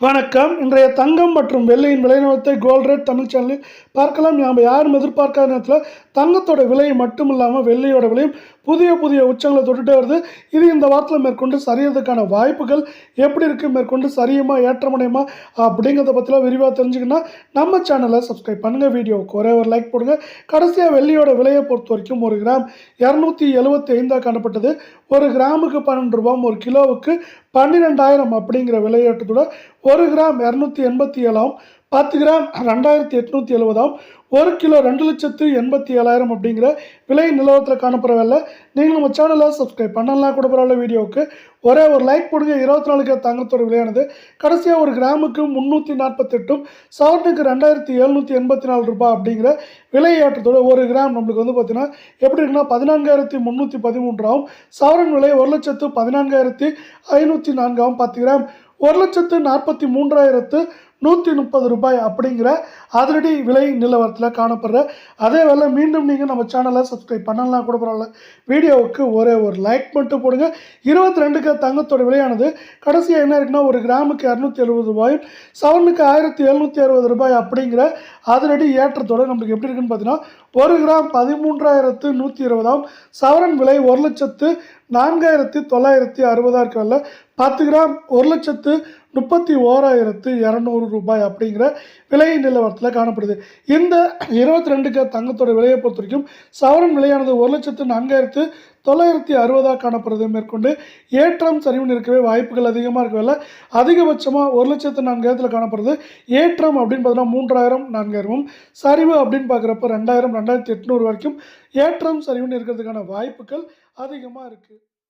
வணக்கம். இன்றைய தங்கம் மற்றும் வெள்ளியின் விலை நிலவரத்தை கோல்ட் ரேட் தமிழ் சேனலில் பார்க்கலாம். நாம் யாரும் எதிர்பார்க்காத நேரத்தில் தங்கத்தோட விலை மட்டும் இல்லாமல் வெள்ளியோட விலையும் புதிய உச்சங்களை தொட்டுட்டே வருது. இது இந்த வாரத்தில் மேற்கொண்டு சரியறதுக்கான வாய்ப்புகள் எப்படி இருக்குது, மேற்கொண்டு சரியுமா ஏற்றமடையுமா அப்படிங்கிறத பற்றிலாம் விரிவாக தெரிஞ்சுக்கணும்னா நம்ம சேனலை சப்ஸ்கிரைப் பண்ணுங்கள். வீடியோவுக்கு ஒரே ஒரு லைக் போடுங்க. கடைசியாக வெள்ளியோட விலையை பொறுத்த வரைக்கும் ஒரு கிராம் 275 காணப்பட்டது. ஒரு கிராமுக்கு 12 ரூபாய், ஒரு கிலோவுக்கு 12,000 அப்படிங்கிற விலையேற்றத்தோட ஒரு கிராம் 287, 10 கிராம் 2870, ஒரு கிலோ 2,87,000 அப்படிங்கிற விலை நிலவரத்தில் காணப்படுற வேலை. நீங்கள் நம்ம சேனலை சப்ஸ்கிரைப் பண்ணலாம் கூட பரவாயில்ல. வீடியோவுக்கு ஒரே ஒரு லைக் போடுங்க. 24 தங்கத்தோட விலையானது கடைசியாக ஒரு கிராமுக்கு 348, சவரனுக்கு 2,784 ரூபாய் அப்படிங்கிற விலையேற்றத்தோட ஒரு கிராம் நம்மளுக்கு வந்து பார்த்தீங்கன்னா எப்படி இருக்குன்னா 14,313 சவரன் விலை 1,14,504, 10 கிராம் 1,43,130 ரூபாய் அப்படிங்கிற அதிரடி விலை நிலவரத்தில் காணப்படுற அதே வேலை. மீண்டும் நீங்கள் நம்ம சேனலை சப்ஸ்கிரைப் பண்ணலாம் கூட பரவாயில்ல. வீடியோவுக்கு ஒரே ஒரு லைக் மட்டும் போடுங்க. 22 தங்கத்தோட விலையானது கடைசியாக என்ன இருக்குன்னா ஒரு கிராமுக்கு 270 ரூபாயும் சவரனுக்கு 1,760 ரூபாய் அப்படிங்கிற அதிரடி ஏற்றத்தோடு நம்மளுக்கு எப்படி இருக்குன்னு பார்த்தீங்கன்னா ஒரு கிராம் 13,120, சவரன் விலை 1,04,960 இருக்கல, 10 கிராம் 1,31,200 ரூபாய் அப்படிங்கிற விலை நிலவரத்தில் காணப்படுது. இந்த 22 தங்கத்தோட விலையை பொறுத்த வரைக்கும் சவரன் விலையானது 1,04,960 காணப்படுறது. மேற்கொண்டு ஏற்றம் சரிவுன்னு இருக்கவே வாய்ப்புகள் அதிகமாக இருக்கவில்லை. அதிகபட்சமாக 1,04,000 காணப்படுறது. ஏற்றம் அப்படின்னு பார்த்தீங்கன்னா 3,000, 4,000, சரிவு அப்படின்னு பார்க்குறப்ப 2,000, 2,800 வரைக்கும் ஏற்றம் சரிவுன்னு இருக்கிறதுக்கான வாய்ப்புகள் அதிகமாக இருக்குது.